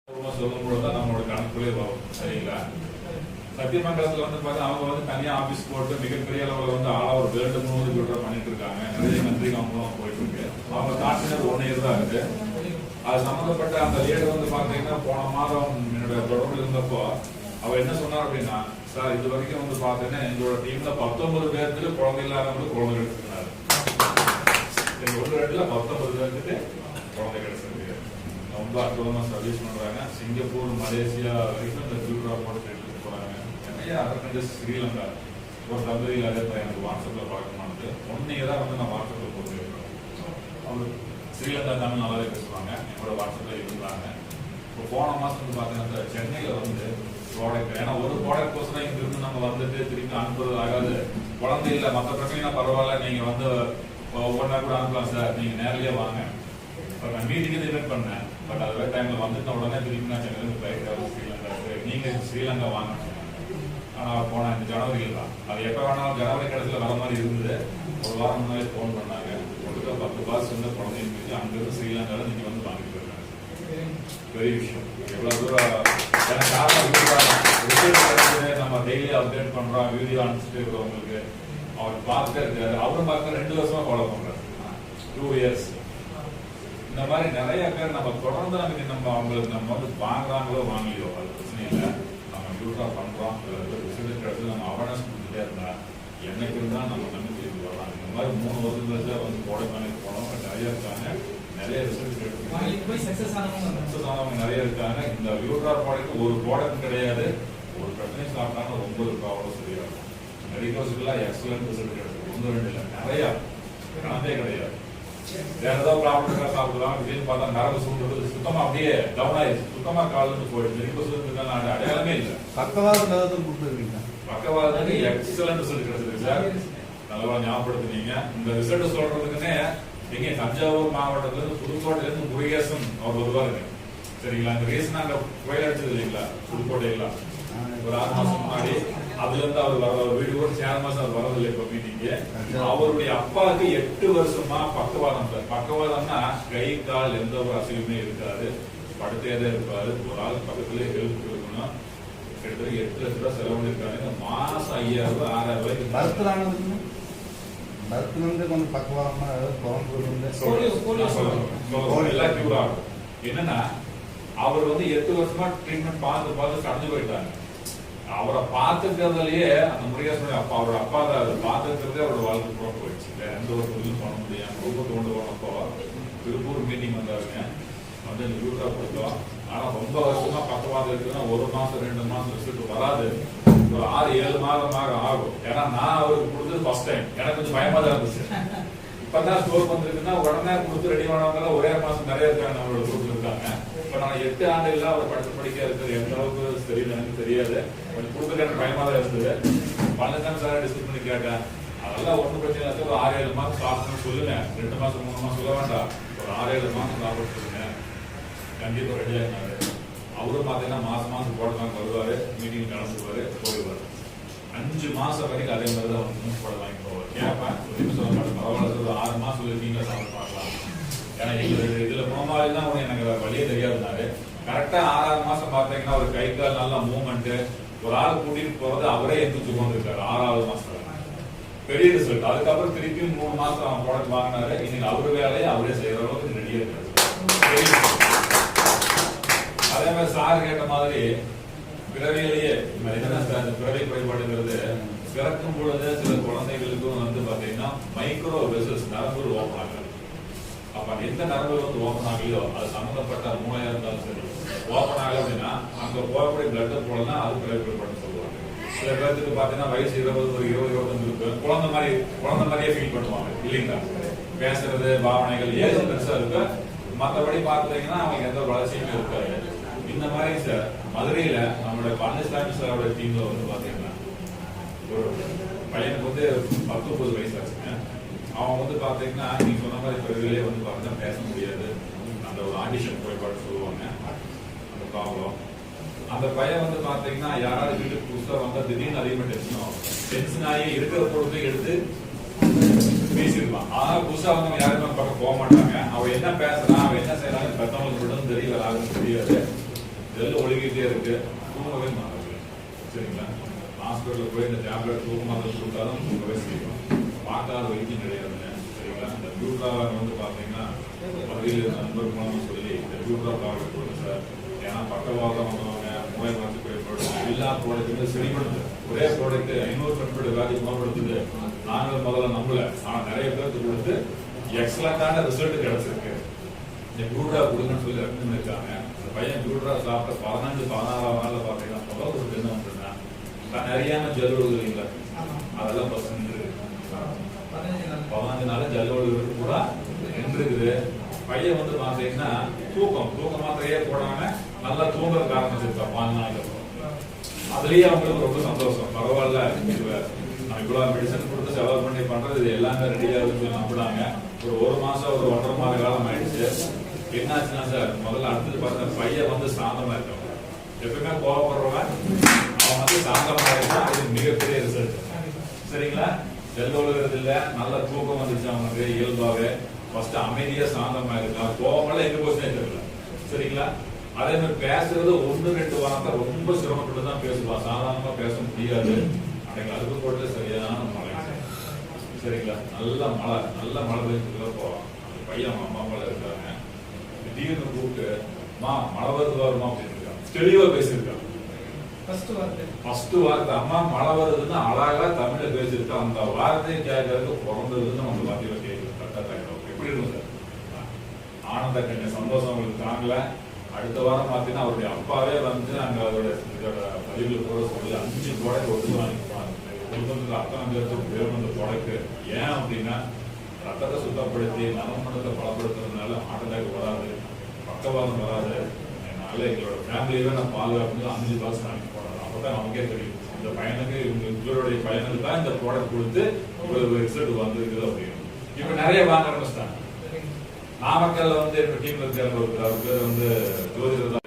சொல்லும்போது நம்மளோட கணக்குள்ளே வரும். சரிங்களா? சத்தியமங்கலத்துல பார்த்தா அவங்க தனியா ஆபீஸ் போட்டு மிகப்பெரிய அளவுல ஆல் ஓவர் வேர்ல்டு முழுவதும் விட்ரா பண்ணிட்டு இருக்காங்க. நிறைய கண்ட்ரிக்கு அவங்களும் போயிட்டு இருக்கு. அவங்க காட்டினது 1 இயர் தான் இருக்கு. அது சம்பந்தப்பட்ட அந்த லீடர் பாத்தீங்கன்னா போன மாதம் என்னோட தொடர்பு இருந்தப்போ அவர் என்ன சொன்னார் அப்படின்னா, சார் இது வரைக்கும் பாத்தீங்கன்னா எங்களோட டீம்ல 19 பேருக்கு குழந்தை இல்லாதவங்களுக்கு குழந்தை கிடைச்சிருக்காரு. எங்க ஒரு இடத்துல 19 பேருக்கு குழந்தை கிடைச்சிருக்கு. ரொம்ப அற்புதமா சர்வீஸ் பண்றாங்க. சிங்கப்பூர், மலேசியா வரைக்கும் இந்த வியூட்ரா போட்டு எடுத்துட்டு போறாங்க. நிறைய அதர் கண்ட்ரிஸ், ஸ்ரீலங்கா ஒரு தம்பதியில் அதே எனக்கு வாட்ஸ்அப்ல பழக்கமானது. 1 இயரா நான் வாட்ஸ்அப்ல போட்டு அவர் ஸ்ரீலங்கா தமிழ் நல்லாவே பேசுவாங்க. என்னோட வாட்ஸ்அப்ல இருந்தாங்க. இப்போ போன மாசம் பாத்தீங்கன்னா சென்னையில ப்ராடக்ட், ஏன்னா ஒரு ப்ராடக்ட் கோசம் இங்க இருந்து நம்ம திருப்பி அனுப்புறது ஆகாது. குழந்தை இல்லை, மற்ற பிரச்சனைனா பரவாயில்ல, நீங்க ஒவ்வொன்றா கூட அனுப்பலாம் சார், நீங்க நேரிலேயே வாங்க. நான் மீட்டிங் இன்வைட் பண்ணேன். பட் அதே டைம்ல வந்துட்ட உடனே திருப்பி நான் சென்னையில ஸ்ரீலங்கா நீங்க ஸ்ரீலங்கா வாங்க. ஆனா போன இந்த ஜனவரியில் தான், அது எப்ப வேணாலும் ஜனவரி கடைசியில் வர மாதிரி இருந்தது. ஒரு வாரம் முன்னாடி போன் பண்ணாங்க. 10 பாஸ் குழந்தைங்க அங்கிருந்து ஸ்ரீலங்கால நீங்க வாங்கிட்டு இருக்காங்க. பெரிய விஷயம். எவ்வளவு தூரம் நம்ம டெய்லி அப்டேட் பண்றோம், வீடியோ அனுப்பிச்சுட்டு இருக்கிறவங்களுக்கு அவர் பார்த்துட்டே இருக்காரு. அவரும் பார்க்க 2 வருஷமா ஃபாலோ பண்றாரு. 2 இயர்ஸ். இந்த மாதிரி நிறைய பேர் நம்ம தொடர்ந்து அவங்களுக்கு வாங்குறாங்களோ வாங்கலையோ அது பிரச்சனை இல்லை. நம்ம வியூட்ரா பண்றோம், ரிசல்ட் கிடைச்சு நம்ம அவேர்னஸ் கொடுத்துட்டே இருந்தா என்னைக்கு இருந்தா நம்ம நம்பிக்கை வரலாம். இந்த மாதிரி 3 வருஷத்துல போடக்கான போனோம் நிறைய இருக்காங்க. நிறைய ரிசல்ட் கிடைக்கும். சக்சஸ் ஆனவங்க நிறைய இருக்காங்க. இந்த வியூட்ரா ப்ராடக்ட் ஒரு ப்ராடக்ட் கிடையாது. ஒரு பிரச்சனை சாப்பிட்டாலும் 9 ப்ராப்ளம் சரியாகும். மெடிக்கல்ஸ்க்குலாம் எக்ஸலன்ட் ரிசல்ட் கிடைக்கும். 1 2 இல்லை, நிறைய கணக்கே கிடையாது. வேற ஏதாவது ப்ராப்ளம் சாப்பிடலாம் அப்படின்னு பார்த்தா நரம்பு சூழ்நிலை சுத்தமா அப்படியே டவுன் ஆயிடுச்சு. சுத்தமா காலிருந்து போயிடுச்சு. மெடிக்கல் அடையாளமே இல்லை. பக்கவாதத்துக்கு எக்ஸலன்ட் ரிசல்ட் கிடைச்சிருக்கு சார். நல்லா ஞாபகப்படுத்தினீங்க. இந்த ரிசல்ட் சொல்றதுக்குன்னே எங்க தஞ்சாவூர் மாவட்டத்துல இருந்து புதுக்கோட்டையில இருந்து முருகேசன் அவர் வருவாருங்க. சரிங்களா? அந்த ரீசன் அங்க புயல் அடிச்சது இல்லைங்களா புதுக்கோட்டையில ஒரு 6 மாசம் முன்னாடி. அதுல இருந்து அவர் வீடு கூட சேர மாசம் அவர் வரதில்லை. இப்ப மீட்டிங்கு அவருடைய அப்பாவுக்கு 8 வருஷமா பக்கவாதம் சார். பக்கவாதம்னா கை கால் எந்த ஒரு அசைவுமே இருக்காது, படுத்தையதான் இருப்பாரு. ஒரு ஆள் பக்கத்துலயே ஹெல்ப் கொடுக்கணும். கிட்டத்தட்ட 8 லட்சம் ரூபாய் செலவு பண்ணிருக்காங்க. மாசம் 5000 ரூபாய் 6000 ரூபாய்க்கு கொஞ்சம் பக்கவாதமா என்னன்னா அவர் 8 வருஷமா ட்ரீட்மெண்ட் பார்த்து கடந்து போயிட்டாங்க. அவரை பார்த்துக்கிறதுலயே அந்த முருகேசனுடைய அப்பா, அவரோட அப்பா பார்த்துக்கிறதே அவரோட வாழ்க்கை கூட போயிடுச்சு. வேற எந்த ஒரு தொழிலும் பண்ண முடியாம ரொம்ப கொண்டு போனப்போ திருப்பூர் மீட்டிங் வந்தாருங்க. இந்த வியூட்ரா கொடுத்தோம். ஆனா ரொம்ப வருஷமா பக்கவாதம் இருக்குன்னா 1 மாசம் 2 மாசம் ரிசல்ட் வராது. ஒரு 6-7 மாதமாக ஆகும். ஏன்னா நான் அவருக்கு கொடுத்தது ஃபர்ஸ்ட் டைம். எனக்கு கொஞ்சம் பயமா தான் இருந்துச்சு. இப்பதான் ஸ்டோர் வந்திருக்குன்னா உடனே கொடுத்து ரெடி பண்ணவங்க ஒரே மாசம் நிறைய இருக்காங்க. நம்மளோட குரூப்ல இருக்காங்க. இப்ப நான் 8 ஆண்டுகளா அவர் படிக்க இருக்கிறது எந்த அளவுக்கு தெரியல எனக்கு தெரியாது. கொஞ்சம் கொடுத்துட்டு எனக்கு பயமா தான் இருந்தது. பழனிசாமி சார் டிஸ்கஸ் பண்ணி கேட்டேன். அதெல்லாம் ஒன்றும் பிரச்சனை இல்லை. ஒரு 6-7 மாசம் சாப்பிடணும்னு சொல்லுங்க. 2 மாசம் 3 மாசம் சொல்ல வேண்டாம். ஒரு 6-7 மாசம் சாப்பிட சொல்லுங்க. கண்டிப்பா ரெடியா இருந்தாரு. அவரும் பாத்தீங்கன்னா மாசம் போடலாம் வருவாரு, மீட்டிங் கலந்துருவாரு, போயிடுவாரு. 5 மாசம் வரைக்கும் அதே மாதிரி தான் போட வாங்கி போவார். கேட்பேன், ஒரு நிமிஷம் பரவாயில்ல, 6 மாசம் இருக்கீங்க சாப்பிட பார்க்கலாம். ஏன்னா இதுல போனாலே தான் எனக்கு வழியே தெரியாதுனாரு. கரெக்டா 6ஆவது மாசம் பாத்தீங்கன்னா ஒரு கை கால் நல்லா மூவ்மெண்ட், ஒரு ஆள் கூட்டிட்டு போறது அவரே எந்திரிச்சு கொண்டிருக்காரு 6ஆவது மாசத்துல. பெரிய ரிசல்ட். அதுக்கப்புறம் திருப்பி 3 மாசம் ப்ராடக்ட் வாங்கினாரு. இன்னைக்கு அவரு வேலையை அவரே செய்யற அளவுக்கு ரெடியா இருக்காரு. அதே மாதிரி சார் கேட்ட மாதிரி பிறவியிலேயே பிறவி குறைபாடுங்கிறது பிறக்கும் பொழுது சில குழந்தைகளுக்கும் பாத்தீங்கன்னா மைக்ரோ வெசல்ஸ் நரம்பு ஓப்பன் ஆகாது. அப்ப எந்த நரம்பு ஓப்பன் ஆகலையோ அது சம்பந்தப்பட்ட மூளையா இருந்தாலும் சரி ஓப்பன் ஆகல அப்படின்னா அங்க போகக்கூடிய பிளட் போலதான் அது பிறவி குறைபாடு சொல்லுவாங்க. சில பேருக்கு பாத்தீங்கன்னா வயசு 20, ஒரு 20-25 இருக்கு. குழந்தை மாதிரியே ஃபீல் பண்ணுவாங்க இல்லைங்களா? பேசுறது, பாவனைகள் ஏஜ் பெருசா இருக்கு. மற்றபடி பாத்தீங்கன்னா அவங்க எந்த வளர்ச்சியுமே இருக்காது. இந்த மாதிரி சார் மதுரையில நம்மளுடைய பழனிசாமி சாரோட டீம்ல பாத்தீங்கன்னா ஒரு பையனுக்கு 19 வயசு ஆச்சுங்க. அவன் பாத்தீங்கன்னா நீங்க சொன்ன மாதிரி பிறகுலே பாத்தீங்கன்னா பேச முடியாது. அந்த ஒரு ஆடிஷன் குறைபாடு சொல்லுவாங்க, அந்த ப்ராப்ளம். அந்த பையன் பாத்தீங்கன்னா யாராவது வீட்டுக்கு புதுசா வந்தா திடீர்னு அதிகமா டென்ஷன் ஆகி இருக்கிற பொருளை எடுத்து பேசிருப்பான். ஆனா புதுசா யாருமே பக்கம் போக மாட்டாங்க. அவன் என்ன பேசுறான், அவன் என்ன செய்யறாங்க பெற்றவங்களுக்கு தெரியல, யாருக்கும் தெரியாது. இதெல்லாம் ஒழுகிட்டே இருக்கு, தூங்கவே மாட்டாங்க. சரிங்களா? ஹாஸ்பிட்டலில் போய் இந்த டேப்லெட் தூக்க மாத்திரை கொடுத்தாலும் தூங்கவே செய்யும். பார்க்காத வைத்தியம் கிடையாதுங்க. சரிங்களா? இந்த பியூட்ரா வந்து பார்த்தீங்கன்னா மதுரையில் நண்பர் மூலமாக சொல்லி இந்த பியூட்ரா ப்ராடக்ட் கொடுங்க சார். ஏன்னா பக்கவாதம் வந்தவங்க, மூளை மாற்றி ப்ராடக்ட் எல்லா ப்ராடக்ட்டுமே சரிப்படுது. ஒரே ப்ராடக்ட் 500 கட்டுப்படி வியாதி குணப்படுத்துது. நாங்கள் முதல்ல நம்பல, ஆனால் நிறைய பேருக்கு கொடுத்து எக்ஸலண்டான ரிசல்ட் கிடைச்சிருக்கு. இந்த பியூட்ரா கொடுங்கன்னு சொல்லி ரெக்கமெண்ட் பண்ணிருக்காங்க. இந்த பையன் பியூட்ரா சாப்பிட்ட 15-16 நாளில் பார்த்தீங்கன்னா முதல் ஒரு பெண்ணு வந்துருந்தேன். நிறையான ஜல்லோடு இல்லை, அதெல்லாம் பஸ் நின்று 15 நாள் ஜல்லோடு கூட நின்றுருக்குது. பையன் வந்து பார்த்தீங்கன்னா தூக்க மாத்திரையே போடாம நல்லா தூங்குறதுக்கு ஆரம்பிச்சிருக்கா 15 நாள். அதுலயே அவங்களுக்கு ரொம்ப சந்தோஷம். பரவாயில்ல, நம்ம இவ்வளவு மெடிசன் கொடுத்து செலவு பண்ணி பண்றது, இது எல்லாமே ரெடியா இருக்கு நம்பினாங்க. ஒரு மாசம் ஒரு 1.5 மாத காலம் ஆயிடுச்சு. என்னாச்சுன்னா சார், முதல்ல அடுத்தது பார்த்தா பையன் வந்து சாந்தமா இருக்கான். எப்பவுமே கோவப்படுறவன் அவன் வந்து சாந்தமா இருக்கான். அது மிகப்பெரிய ரிசல்ட். சரிங்களா? ஜல்லோடுகிறது இல்ல, நல்ல தூக்கம் வந்துச்சு அவனுக்கு இயல்பாவே. ஃபர்ஸ்ட் அமைதியா சாந்தமா இருக்கான், கோவமெல்லாம் எங்க போச்சுனே தெரியல. சரிங்களா? அதே மாதிரி பேசுறது 1-2 வார்த்தை ரொம்ப சிரமப்பட்டு தான் பேசுவான், சாதாரணமா பேச முடியாது. அன்னைக்கு அதுக்கு போட்டு சரியான மழை. சரிங்களா? நல்ல மழை பெய்ஞ்சதுக்கு பையன் அவங்க அம்மா அப்பால இருக்காங்க. திடீர்னு கூப்பிட்டு மழை வருமா அப்படின்னு இருக்காங்க. தெளிவா பேசியிருக்காங்க. ஃபர்ஸ்ட் வார்த்தை அம்மா மழை வருதுன்னு அழகா தமிழ்ல பேசியிருக்கா. அந்த வார்த்தையை கேட்கறதுக்கு பிறந்ததுன்னு நம்ம வார்த்தையில கேட்குறோம். எப்படி இருக்கும் சார்? ஆனந்த கண்ண சந்தோஷம் அவங்களுக்கு தாங்கல. அடுத்த வாரம் பார்த்தீங்கன்னா அவருடைய அப்பாவே வந்து அங்க இதோட பதிவுல கூட சொல்லி 5 ப்ராடக்ட் ஒன்று வாங்கிப்பாங்க. ரத்தம் அந்த ப்ராடக்ட் ஏன் அப்படின்னா ரத்தத்தை சுத்தப்படுத்தி நலமண்டலத்தை பலப்படுத்துறதுனால ஹார்ட் அட்டாக் வராது, பக்கவாதம் வராது. அதனால எங்களோட ஃபேமிலியவே நான் பாதுகாப்பு 5 காசு வாங்கி போடுறோம். அப்பதான் நமக்கே தெரியும் இந்த பையனுக்கு இவருடைய பையனுக்கு தான் இந்த ப்ராடக்ட் கொடுத்து இவ்வளவு ரிசல்ட் வந்திருக்குது அப்படின்னு. இப்ப நிறைய வாங்க ஆரம்பிச்சிட்டாங்க. நாமக்கல்ல வந்து எங்க டீம்ல இருக்கிற அவர் பேர் வந்து ஜோதிடர்